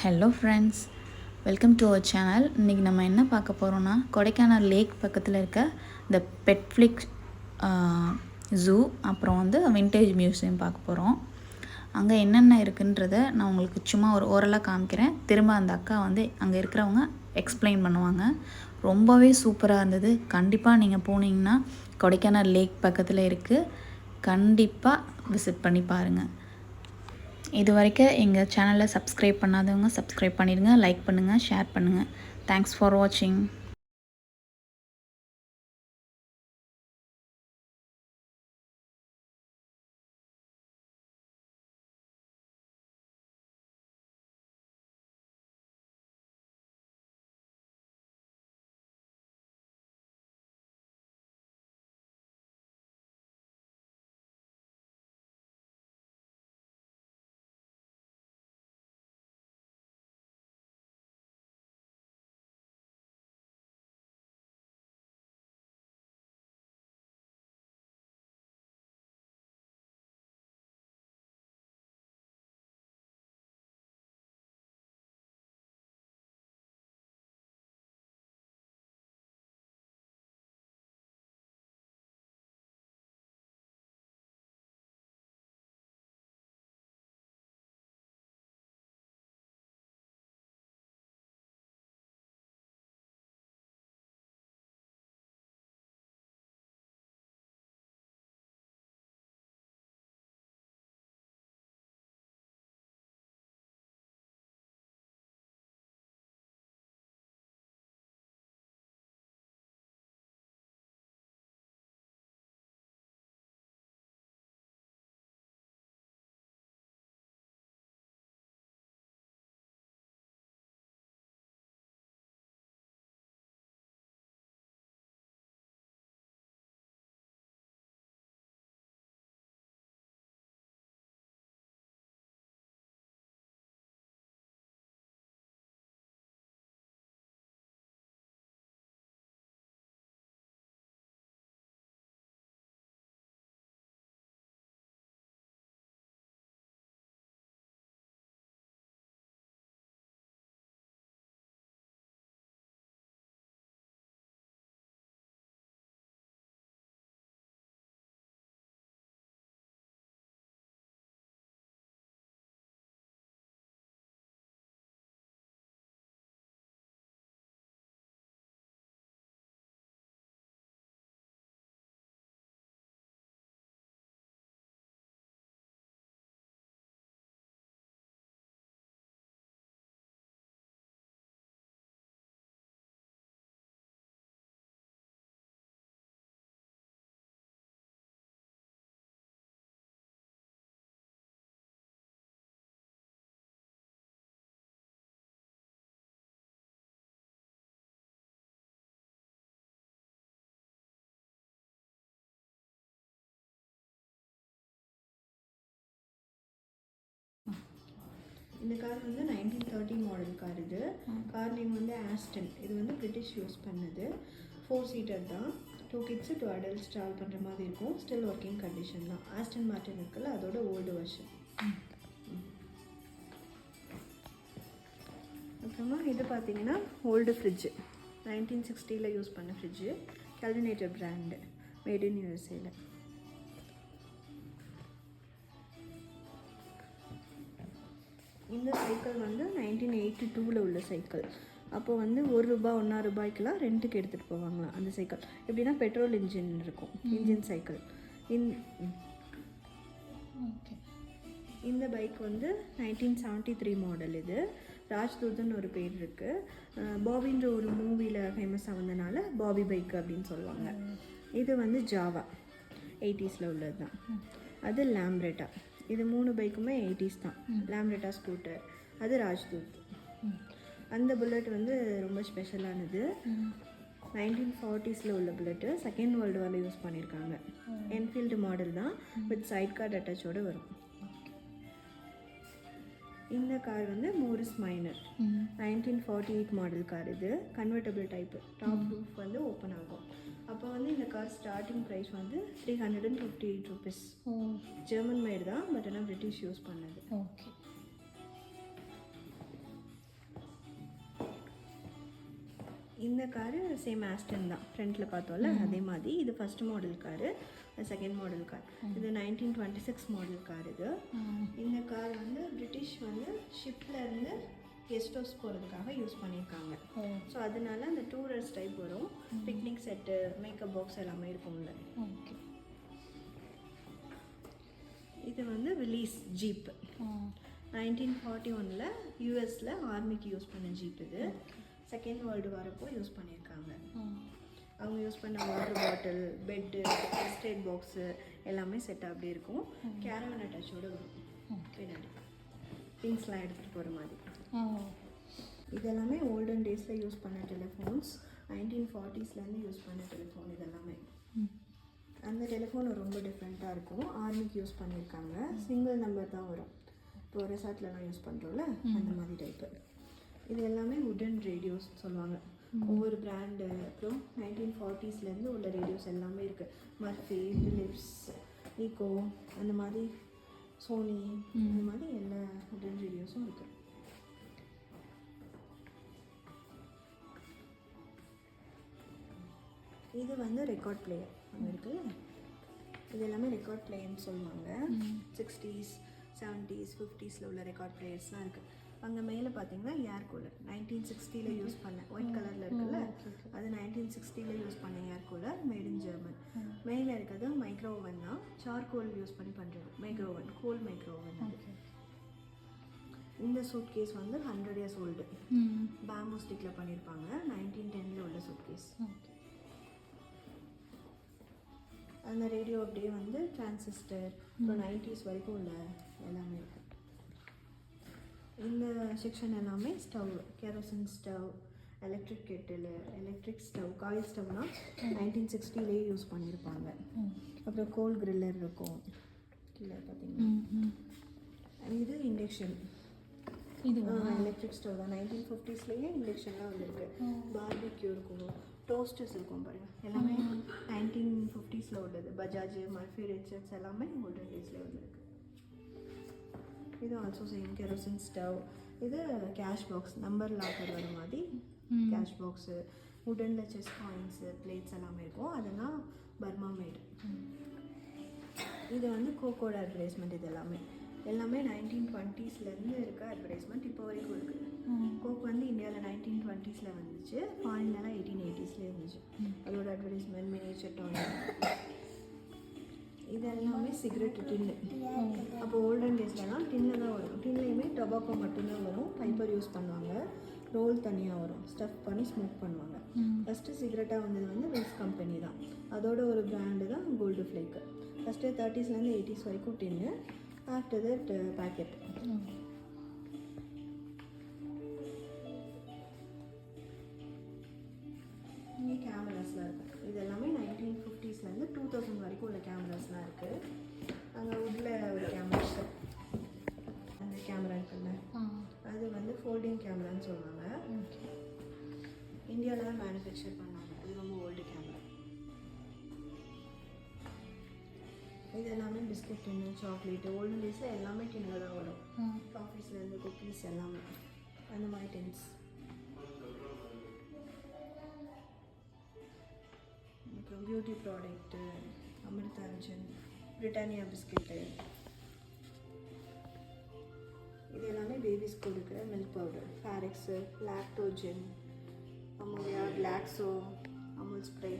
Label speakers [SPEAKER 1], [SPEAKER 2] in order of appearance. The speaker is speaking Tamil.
[SPEAKER 1] Hello friends, welcome to our channel. இன்றைக்கி நம்ம என்ன பார்க்க போகிறோன்னா, கொடைக்கானல் லேக் பக்கத்தில் இருக்க இந்த பெட்ஃப்ளிக்ஸ் ஜூ, அப்புறம் விண்டேஜ் மியூசியம் பார்க்க போகிறோம். அங்கே என்னென்ன இருக்குன்றதை நான் உங்களுக்கு சும்மா ஒரு ஓரலாக காமிக்கிறேன். திரும்ப அந்த அக்கா அங்கே இருக்கிறவங்க எக்ஸ்பிளைன் பண்ணுவாங்க. ரொம்பவே சூப்பராக இருந்தது. கண்டிப்பாக நீங்கள் போனீங்கன்னா கொடைக்கானல் லேக் பக்கத்தில் இருக்குது. கண்டிப்பாக விசிட் பண்ணி பாருங்கள். இது வரைக்கும் எங்கள் சேனலை சப்ஸ்கிரைப் பண்ணாதவங்க சப்ஸ்கிரைப் பண்ணிடுங்க, லைக் பண்ணுங்கள், ஷேர் பண்ணுங்கள். தேங்க்ஸ் ஃபார் வாட்சிங்.
[SPEAKER 2] இந்த கார் 1930 மாடல் கார். இது கார் நேம் ஆஸ்டன். இது பிரிட்டிஷ் யூஸ் பண்ணது. 4 சீட்டர் தான். 2 கிட்ஸ் 2 அடல்ட்ஸ் ட்ராவல் பண்ணுற மாதிரி இருக்கும். ஸ்டில் ஒர்க்கிங் கண்டிஷன் தான். ஆஸ்டன் மார்டின் இருக்குல்ல, அதோட ஓல்டு வெர்ஷன். அப்புறமா இது பார்த்தீங்கன்னா ஓல்டு ஃப்ரிட்ஜு. 1960 யூஸ் பண்ண fridge. Kelvinator brand, made in யூஎஸ்ஏல. இந்த சைக்கிள் 1982 உள்ள சைக்கிள். அப்போ ₹1 ₹1 ரெண்ட்டுக்கு எடுத்துகிட்டு போவாங்களாம் அந்த சைக்கிள். எப்படின்னா பெட்ரோல் இன்ஜின் இருக்கும், இன்ஜின் சைக்கிள். இந்த பைக் 1973 மாடல். இது ராஜ்தூத்னு ஒரு பேர் இருக்குது. பாபின்ற ஒரு மூவியில் ஃபேமஸாக வந்தனால பாபி பைக் அப்படின்னு சொல்லுவாங்க. இது ஜாவா 80s உள்ளது தான். அது லேம்ப்ரெட்டா. இது 3 பைக்குமே 80s தான். லேம்ப்ரெட்டா ஸ்கூட்டர், அது ராஜ்தூத். அந்த புல்லட் ரொம்ப ஸ்பெஷலானது. 1940s உள்ள புல்லட்டு. செகண்ட் வேர்ல்டு வாரில் யூஸ் பண்ணியிருக்காங்க. என்ஃபீல்டு மாடல் தான், வித் சைட் கார்டு அட்டாச்சோடு வரும். இந்த car Morris Minor. 1948 model car. இது convertible type. Top roof open ஆகும். அப்போ இந்த car starting price ₹358. German made தான், பட் ஆனால் பிரிட்டிஷ் யூஸ் பண்ணது.
[SPEAKER 1] ஓகே.
[SPEAKER 2] இந்த காரு சேம் ஆஸ்டன் தான், ஃப்ரண்ட்டில் பார்த்தோம்ல அதே மாதிரி. இது first model car, second model car. இது 1926 மாடல் கார் இது. இந்த கார் வந்து பிரிட்டிஷ் வந்து ஷிப்பில் இருந்து கெஸ்ட் ஹவுஸ் போகிறதுக்காக யூஸ் பண்ணியிருக்காங்க. ஸோ அதனால அந்த டூரர்ஸ் டைப் வரும். பிக்னிக் செட்டு, மேக்கப் பாக்ஸ் எல்லாமே இருக்கும்ல.
[SPEAKER 1] ஓகே.
[SPEAKER 2] இது வந்து வில்லீஸ் ஜீப். 1941 யூஎஸில் ஆர்மிக்கு யூஸ் பண்ண ஜீப் இது. செகண்ட் வேர்ல்டு வாரப்போ யூஸ் பண்ணியிருக்காங்க. அவங்க யூஸ் பண்ண water bottle, bed, first aid box எல்லாமே செட் அப்படி இருக்கும். கேரவன் அட்டாச்சோடு வரும் பின்னாடி, திங்ஸ்லாம் எடுத்துகிட்டு போகிற மாதிரி. இதெல்லாமே ஓல்டன் டேஸில் யூஸ் பண்ண டெலிஃபோன்ஸ், 1940ஸ்லேருந்து யூஸ் பண்ண டெலிஃபோன் இதெல்லாமே. அந்த டெலிஃபோன் ரொம்ப டிஃப்ரெண்ட்டாக இருக்கும். ஆர்மிக்கு யூஸ் பண்ணியிருக்காங்க. சிங்கிள் நம்பர் தான் வரும். இப்போ ரெசார்ட்லலாம் யூஸ் பண்ணுறோம்ல அந்த மாதிரி டைப்பு. இது எல்லாமே வுடன் ரேடியோஸ் சொல்லுவாங்க. ஒவ்வொரு பிராண்டு, அப்புறம் 1940ஸ்லேருந்து உள்ள ரேடியோஸ் எல்லாமே இருக்குது. மர்ஃபி, பிலிப்ஸ், ஈகோ, அந்த மாதிரி சோனி, அந்த மாதிரி எல்லா வுடன் ரேடியோஸும் இருக்குது. இது வந்து ரெக்கார்ட் பிளேயர் அங்கே இருக்குல்ல, இது எல்லாமே ரெக்கார்ட் பிளேயர்னு சொல்லுவாங்க. 60s, 70s, 50ஸ்ல உள்ள ரெக்கார்ட் பிளேயர்ஸ்லாம் இருக்குது. அங்கே மேலே பார்த்தீங்கன்னா ஏர் கூலர் 1960ல் யூஸ் பண்ணேன், ஒயிட் கலரில் இருக்குல்ல, அது 1960ல் யூஸ் பண்ண air cooler, made in German. மேலே இருக்கிறது மைக்ரோ ஓவன் தான், சார்கோல் யூஸ் பண்ணி பண்ணுறது மைக்ரோ ஓவன், கோல் மைக்ரோ ஓவன். இந்த சூட் கேஸ் வந்து 100 years ஓல்டு, பேம்பூ ஸ்டிக்கில் பண்ணியிருப்பாங்க. 1910ல் உள்ள சூட் கேஸ். அந்த ரேடியோ அப்படியே வந்து டிரான்சிஸ்டர், அப்புறம் 90s வரைக்கும் உள்ள எல்லாமே இருக்குது. இந்த செக்ஷன் எல்லாமே stove, kerosene stove, electric kettle, electric stove, coil ஸ்டவ்னால் 1960லேயே யூஸ் பண்ணியிருப்பாங்க. அப்புறம் கோல் கிரில்லர் இருக்கும் கீழே பார்த்தீங்கன்னா. இது இண்டக்ஷன், இது எலக்ட்ரிக் ஸ்டவ் தான். 1950ஸ்லேயே இண்டக்ஷன்லாம் வந்துருக்கு. பார்பிக்யூ இருக்கும், டோஸ்டர்ஸ் இருக்கும் பாருங்கள், எல்லாமே 1950ஸ்ல உள்ளது. பஜாஜ், மர்ஃபி, ரிச்சர்ட்ஸ் எல்லாமே ஓல்டன் டேஸில் வந்துருக்கு. இது ஆல்சோ சேம் கெரோசின் ஸ்டவ். இது கேஷ் பாக்ஸ், நம்பர் லாக்கர் வர மாதிரி கேஷ் பாக்ஸு, உடனில் செஸ் காயின்ஸு, பிளேட்ஸ் எல்லாமே இருக்கும். அதெல்லாம் பர்மா மேடு. இது வந்து கோக்கோட அட்வர்டைஸ்மெண்ட். இது எல்லாமே 1920ஸ்லேருந்து இருக்க அட்வர்டைஸ்மெண்ட் இப்போ வரைக்கும் இருக்குது. கோக் வந்து இந்தியாவில் 1920ஸ்ல வந்துச்சு, ஃபாரின்லலாம் 1880ஸ்ல இருந்துச்சு. அதோட அட்வர்டைஸ்மெண்ட், மினியேச்சர் டாய். இது எல்லாமே சிகரெட் டின்னு. அப்போ ஓல்டன் டேஸ்லலாம் டின்னில் தான் வரும். டின்லேயுமே டொபாக்கோ மட்டும்தான் வரும், பைப்பர் யூஸ் பண்ணுவாங்க, ரோல் தனியாக வரும், ஸ்டஃப் பண்ணி ஸ்மோக் பண்ணுவாங்க. ஃபஸ்ட்டு சிகரெட்டாக வந்தது வந்து வில்ஸ் கம்பெனி தான். அதோட ஒரு பிராண்டு தான் கோல்டு ஃப்ளேக்கு. ஃபஸ்ட்டு 30ஸ்லேருந்து 80s வரைக்கும் டின்னு, ஆஃப்டர் தட் பேக்கெட். இங்கே கேமராஸ்லாம் இருக்கும். இது எல்லாமே 1950ஸ்லேருந்து 2000 வரைக்கும் உள்ள கேமராஸ்லாம் இருக்குது. அங்கே உள்ள ஒரு கேமரா இருக்குது, அந்த கேமரா இருக்குல்ல, அது வந்து ஃபோல்டிங் கேமரான்னு சொல்லுவாங்க. இந்தியாவில் தான் மேனுஃபேக்சர் பண்ணாங்க. அது ரொம்ப ஓல்டு கேமரா. இது எல்லாமே பிஸ்கட் டின்னு, சாக்லேட்டு, ஓல்டன் டேஸில் எல்லாமே டின்னில் தான் வரும். டாஃபீஸ்லேருந்து குக்கீஸ் எல்லாமே அந்த மாதிரி டின்ஸ். அப்புறம் beauty product, Amrutanjan, Britannia biscuit, இது எல்லாமே பேபிஸ்க்கு கொடுக்குற milk powder. Farex, Lactogen, Amulya, Glaxo, Amul spray,